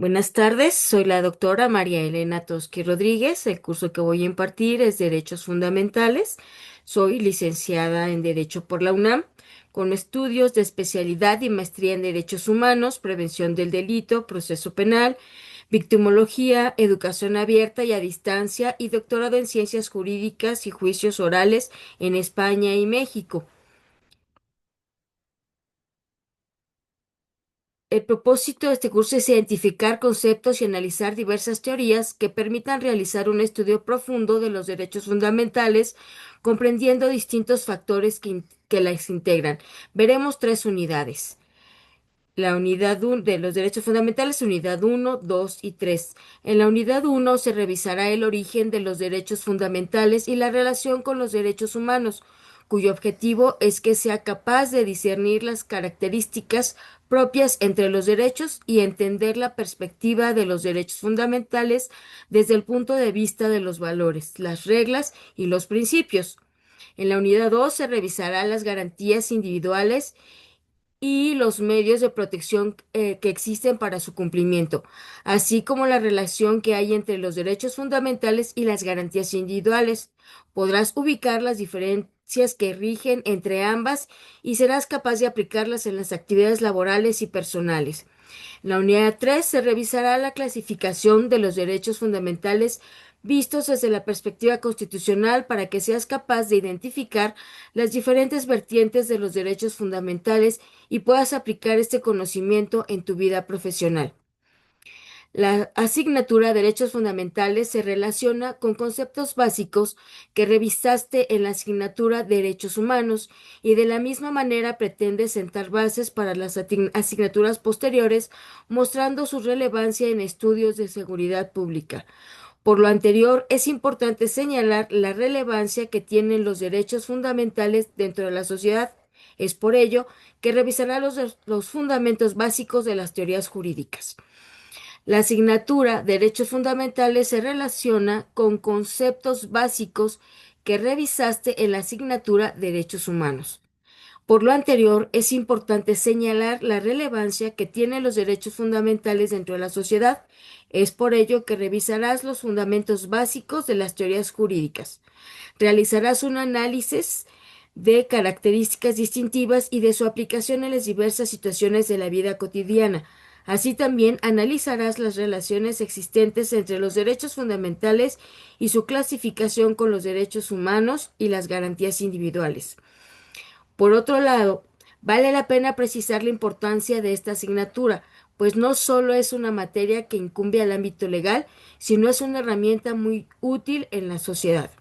Buenas tardes, soy la doctora María Elena Tosqui Rodríguez. El curso que voy a impartir es Derechos Fundamentales. Soy licenciada en Derecho por la UNAM, con estudios de especialidad y maestría en Derechos Humanos, Prevención del Delito, Proceso Penal, Victimología, Educación Abierta y a Distancia y doctorado en Ciencias Jurídicas y Juicios Orales en España y México. El propósito de este curso es identificar conceptos y analizar diversas teorías que permitan realizar un estudio profundo de los derechos fundamentales, comprendiendo distintos factores que las integran. Veremos tres unidades. La de los derechos fundamentales, unidad uno, 2 y 3. En la unidad uno se revisará el origen de los derechos fundamentales y la relación con los derechos humanos, cuyo objetivo es que sea capaz de discernir las características propias entre los derechos y entender la perspectiva de los derechos fundamentales desde el punto de vista de los valores, las reglas y los principios. En la unidad 2 se revisará las garantías individuales y los medios de protección que existen para su cumplimiento, así como la relación que hay entre los derechos fundamentales y las garantías individuales. Podrás ubicar las diferencias que rigen entre ambas y serás capaz de aplicarlas en las actividades laborales y personales. En la unidad 3 se revisará la clasificación de los derechos fundamentales vistos desde la perspectiva constitucional para que seas capaz de identificar las diferentes vertientes de los derechos fundamentales y puedas aplicar este conocimiento en tu vida profesional. La asignatura Derechos Fundamentales se relaciona con conceptos básicos que revisaste en la asignatura Derechos Humanos y de la misma manera pretende sentar bases para las asignaturas posteriores, mostrando su relevancia en estudios de seguridad pública. Por lo anterior, es importante señalar la relevancia que tienen los derechos fundamentales dentro de la sociedad. Es por ello que revisará los fundamentos básicos de las teorías jurídicas. La asignatura Derechos Fundamentales se relaciona con conceptos básicos que revisaste en la asignatura Derechos Humanos. Por lo anterior, es importante señalar la relevancia que tienen los derechos fundamentales dentro de la sociedad. Es por ello que revisarás los fundamentos básicos de las teorías jurídicas. Realizarás un análisis de características distintivas y de su aplicación en las diversas situaciones de la vida cotidiana. Así también analizarás las relaciones existentes entre los derechos fundamentales y su clasificación con los derechos humanos y las garantías individuales. Por otro lado, vale la pena precisar la importancia de esta asignatura, pues no solo es una materia que incumbe al ámbito legal, sino es una herramienta muy útil en la sociedad.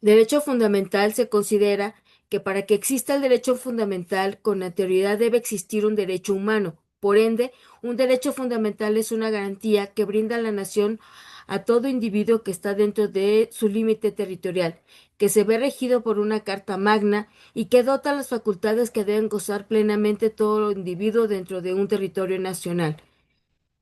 Derecho fundamental se considera que para que exista el derecho fundamental, con anterioridad debe existir un derecho humano. Por ende, un derecho fundamental es una garantía que brinda a la nación a todo individuo que está dentro de su límite territorial, que se ve regido por una carta magna y que dota las facultades que deben gozar plenamente todo individuo dentro de un territorio nacional.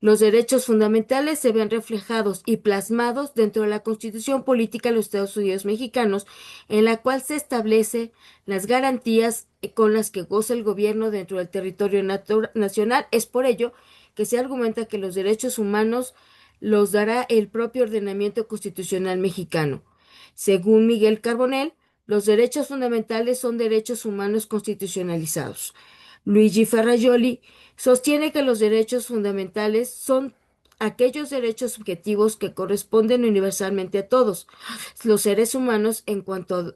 Los derechos fundamentales se ven reflejados y plasmados dentro de la Constitución Política de los Estados Unidos Mexicanos, en la cual se establece las garantías con las que goza el gobierno dentro del territorio nacional. Es por ello que se argumenta que los derechos humanos los dará el propio ordenamiento constitucional mexicano. Según Miguel Carbonell, los derechos fundamentales son derechos humanos constitucionalizados. Luigi Ferrajoli sostiene que los derechos fundamentales son aquellos derechos subjetivos que corresponden universalmente a todos los seres humanos en cuanto a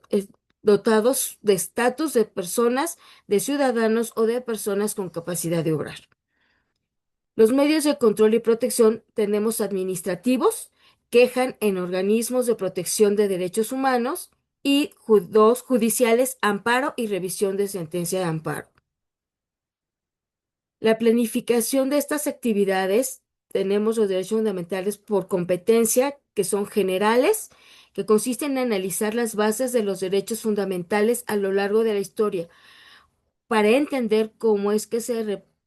dotados de estatus de personas, de ciudadanos o de personas con capacidad de obrar. Los medios de control y protección tenemos administrativos, quejan en organismos de protección de derechos humanos y dos judiciales, amparo y revisión de sentencia de amparo. La planificación de estas actividades, tenemos los derechos fundamentales por competencia, que son generales, que consisten en analizar las bases de los derechos fundamentales a lo largo de la historia, para entender cómo es que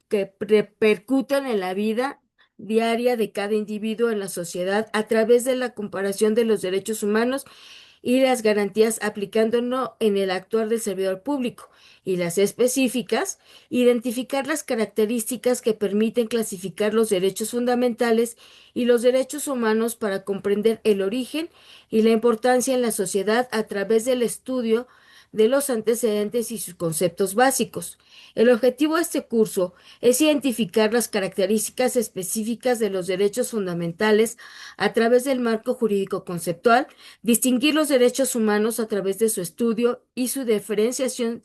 que repercuten en la vida diaria de cada individuo en la sociedad a través de la comparación de los derechos humanos y las garantías aplicándonos en el actuar del servidor público, y las específicas, identificar las características que permiten clasificar los derechos fundamentales y los derechos humanos para comprender el origen y la importancia en la sociedad a través del estudio de los antecedentes y sus conceptos básicos. El objetivo de este curso es identificar las características específicas de los derechos fundamentales a través del marco jurídico conceptual, distinguir los derechos humanos a través de su estudio y su diferenciación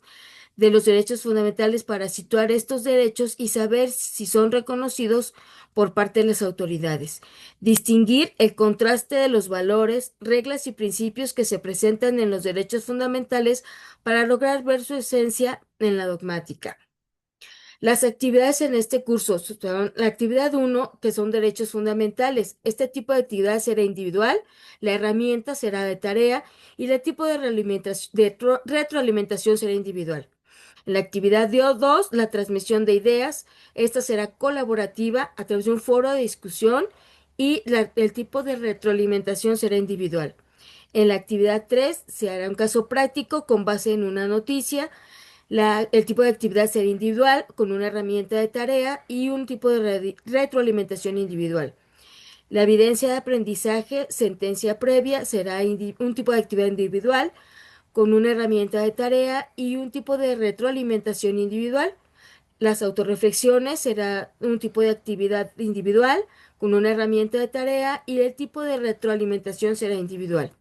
de los derechos fundamentales para situar estos derechos y saber si son reconocidos por parte de las autoridades. Distinguir el contraste de los valores, reglas y principios que se presentan en los derechos fundamentales para lograr ver su esencia en la dogmática. Las actividades en este curso son la actividad uno, que son derechos fundamentales. Este tipo de actividad será individual, la herramienta será de tarea y el tipo de retroalimentación será individual. En la actividad 2, la transmisión de ideas. Esta será colaborativa a través de un foro de discusión y el tipo de retroalimentación será individual. En la actividad 3 se hará un caso práctico con base en una noticia. El tipo de actividad será individual con una herramienta de tarea y un tipo de retroalimentación individual. La evidencia de aprendizaje, sentencia previa, será un tipo de actividad individual con una herramienta de tarea y un tipo de retroalimentación individual. Las autorreflexiones será un tipo de actividad individual con una herramienta de tarea y el tipo de retroalimentación será individual.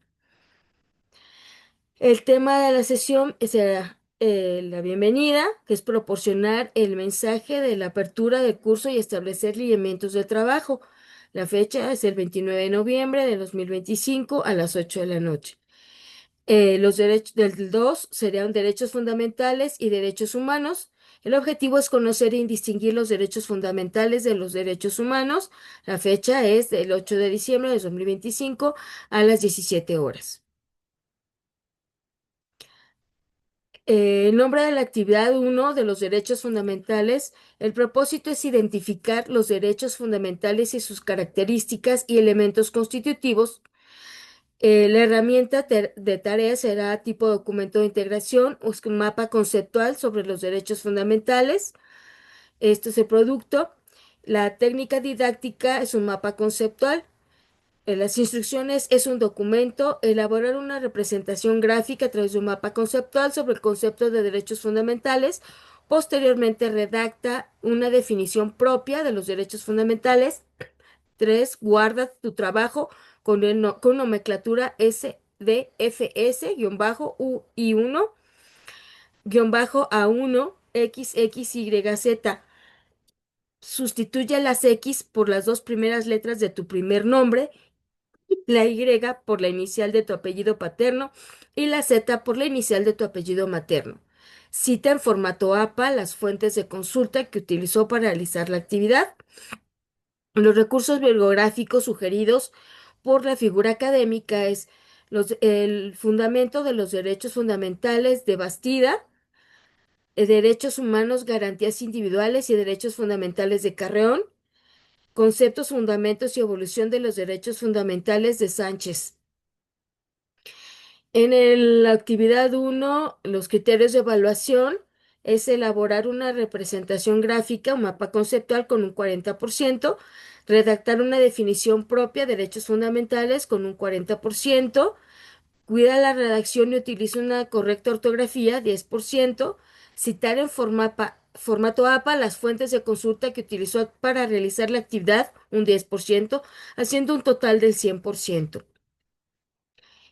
El tema de la sesión será la bienvenida, que es proporcionar el mensaje de la apertura del curso y establecer lineamientos de trabajo. La fecha es el 29 de noviembre de 2025 a las 8 de la noche. Los derechos del 2 serían derechos fundamentales y derechos humanos. El objetivo es conocer y distinguir los derechos fundamentales de los derechos humanos. La fecha es del 8 de diciembre de 2025 a las 17 horas. En nombre de la actividad uno de los derechos fundamentales, el propósito es identificar los derechos fundamentales y sus características y elementos constitutivos. La herramienta de tarea será tipo documento de integración o es un mapa conceptual sobre los derechos fundamentales. Esto es el producto. La técnica didáctica es un mapa conceptual. Las instrucciones es un documento, elaborar una representación gráfica a través de un mapa conceptual sobre el concepto de derechos fundamentales. Posteriormente redacta una definición propia de los derechos fundamentales. 3, guarda tu trabajo con nomenclatura SDFS-UI1, A1, XXYZ. Sustituye las X por las dos primeras letras de tu primer nombre, la Y por la inicial de tu apellido paterno y la Z por la inicial de tu apellido materno. Cita en formato APA las fuentes de consulta que utilizó para realizar la actividad. Los recursos bibliográficos sugeridos por la figura académica es el fundamento de los derechos fundamentales de Bastida, derechos humanos, garantías individuales y derechos fundamentales de Carreón, conceptos, fundamentos y evolución de los derechos fundamentales de Sánchez. La actividad uno, los criterios de evaluación es elaborar una representación gráfica, un mapa conceptual con un 40%, redactar una definición propia de derechos fundamentales con un 40%, cuida la redacción y utiliza una correcta ortografía, 10%, citar en formato APA las fuentes de consulta que utilizó para realizar la actividad, un 10%, haciendo un total del 100%.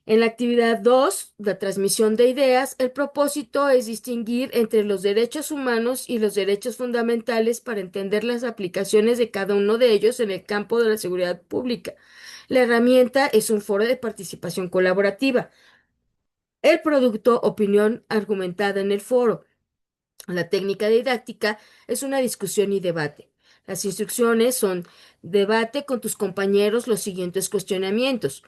En la actividad 2, la transmisión de ideas, el propósito es distinguir entre los derechos humanos y los derechos fundamentales para entender las aplicaciones de cada uno de ellos en el campo de la seguridad pública. La herramienta es un foro de participación colaborativa. El producto, opinión argumentada en el foro. La técnica didáctica es una discusión y debate. Las instrucciones son: debate con tus compañeros los siguientes cuestionamientos.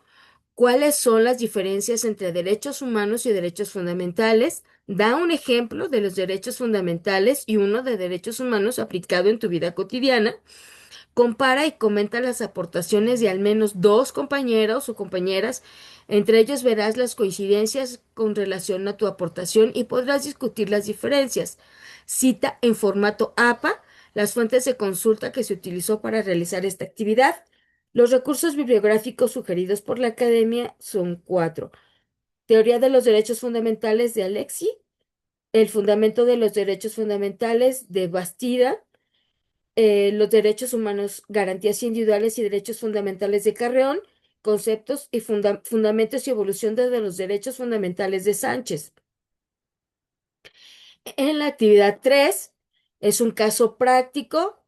¿Cuáles son las diferencias entre derechos humanos y derechos fundamentales? Da un ejemplo de los derechos fundamentales y uno de derechos humanos aplicado en tu vida cotidiana. Compara y comenta las aportaciones de al menos dos compañeros o compañeras. Entre ellos verás las coincidencias con relación a tu aportación y podrás discutir las diferencias. Cita en formato APA las fuentes de consulta que se utilizó para realizar esta actividad. Los recursos bibliográficos sugeridos por la academia son cuatro. Teoría de los derechos fundamentales de Alexi, el fundamento de los derechos fundamentales de Bastida, los derechos humanos, garantías individuales y derechos fundamentales de Carreón, conceptos y fundamentos y evolución de los derechos fundamentales de Sánchez. En la actividad 3 es un caso práctico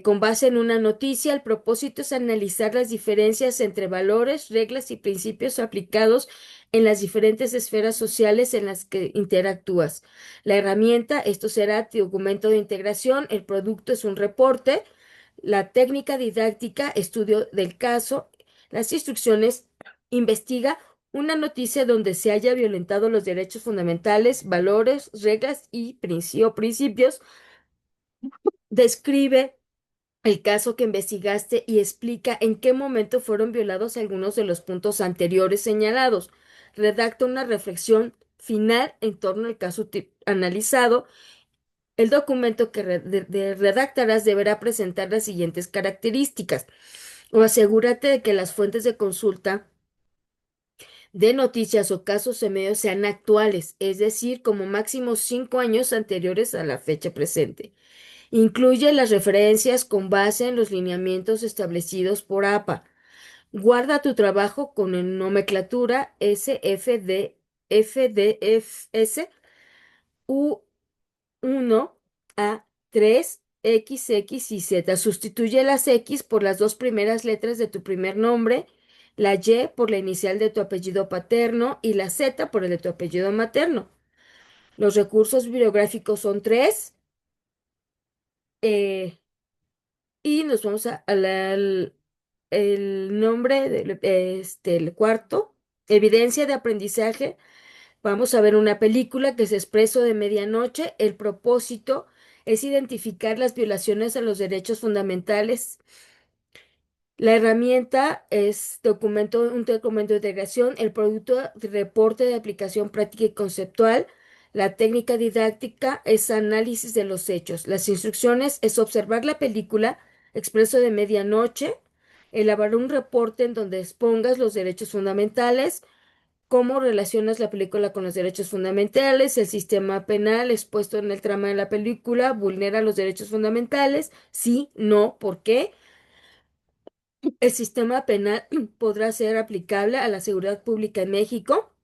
con base en una noticia. El propósito es analizar las diferencias entre valores, reglas y principios aplicados en las diferentes esferas sociales en las que interactúas. La herramienta, esto será tu documento de integración, el producto es un reporte, la técnica didáctica, estudio del caso, las instrucciones, investiga una noticia donde se haya violentado los derechos fundamentales, valores, reglas y principios. Describe el caso que investigaste y explica en qué momento fueron violados algunos de los puntos anteriores señalados. Redacta una reflexión final en torno al caso analizado. El documento que redactarás deberá presentar las siguientes características. O asegúrate de que las fuentes de consulta de noticias o casos en medios sean actuales, es decir, como máximo 5 años anteriores a la fecha presente. Incluye las referencias con base en los lineamientos establecidos por APA. Guarda tu trabajo con nomenclatura SFD, FDFS, U1 A 3 XX y Z. Sustituye las X por las dos primeras letras de tu primer nombre, la Y por la inicial de tu apellido paterno y la Z por el de tu apellido materno. Los recursos bibliográficos son tres. eh, Y nos vamos el nombre el cuarto, evidencia de aprendizaje. Vamos a ver una película que es Expreso de Medianoche. El propósito es identificar las violaciones a los derechos fundamentales. La herramienta es un documento de integración, el producto de reporte de aplicación práctica y conceptual. La técnica didáctica es análisis de los hechos. Las instrucciones es observar la película Expreso de Medianoche, elaborar un reporte en donde expongas los derechos fundamentales, cómo relacionas la película con los derechos fundamentales, el sistema penal expuesto en el trama de la película vulnera los derechos fundamentales, sí, no, ¿por qué? El sistema penal podrá ser aplicable a la seguridad pública en México.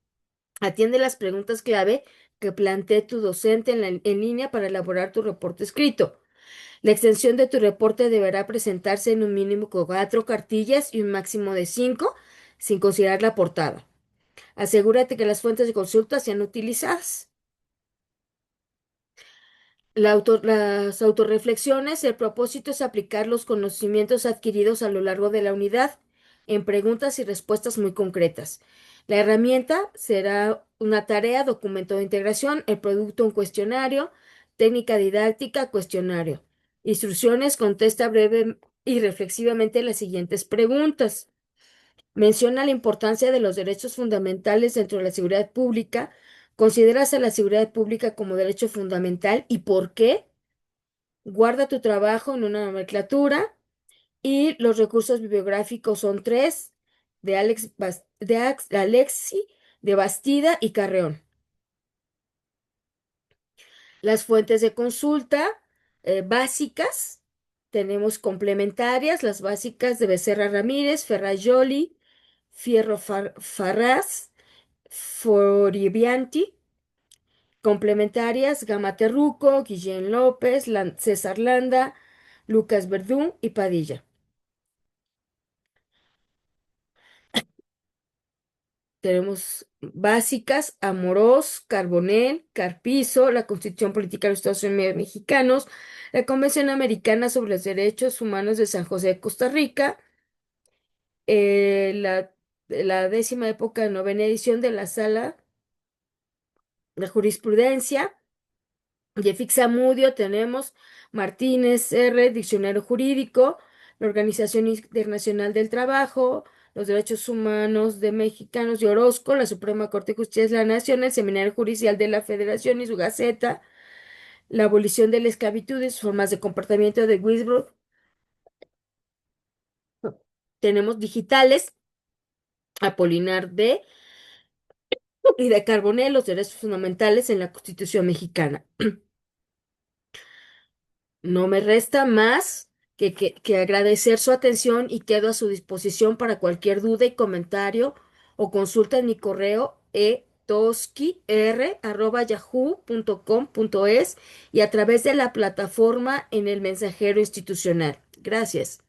Atiende las preguntas clave que plantee tu docente en línea para elaborar tu reporte escrito. La extensión de tu reporte deberá presentarse en un mínimo de 4 cartillas y un máximo de 5, sin considerar la portada. Asegúrate que las fuentes de consulta sean utilizadas. Las autorreflexiones, el propósito es aplicar los conocimientos adquiridos a lo largo de la unidad en preguntas y respuestas muy concretas. La herramienta será una tarea, documento de integración, el producto, un cuestionario, técnica didáctica, cuestionario. Instrucciones, contesta breve y reflexivamente las siguientes preguntas. Menciona la importancia de los derechos fundamentales dentro de la seguridad pública. ¿Consideras a la seguridad pública como derecho fundamental y por qué? Guarda tu trabajo en una nomenclatura y los recursos bibliográficos son tres, Alexi, de Bastida y Carreón. Las fuentes de consulta básicas, tenemos complementarias, las básicas de Becerra Ramírez, Ferrajoli, Fierro Farraz, Foribianti. Complementarias, Gama Terruco, Guillén López, César Landa, Lucas Verdún y Padilla. Tenemos básicas, Amorós, Carbonell, Carpizo, la Constitución Política de los Estados Unidos Mexicanos, la Convención Americana sobre los Derechos Humanos de San José de Costa Rica, la 10ª época, novena edición de la Sala de Jurisprudencia, De Fixamudio tenemos Martínez R., Diccionario Jurídico, la Organización Internacional del Trabajo, los Derechos Humanos de Mexicanos y Orozco, la Suprema Corte de Justicia de la Nación, el Seminario Judicial de la Federación y su Gaceta, la abolición de la esclavitud y sus formas de comportamiento de Wisbrook. Tenemos digitales, Apolinar D. y de Carbonell, los derechos fundamentales en la Constitución mexicana. No me resta más que agradecer su atención y quedo a su disposición para cualquier duda y comentario o consulta en mi correo etoskir@yahoo.com.es y a través de la plataforma en el mensajero institucional. Gracias.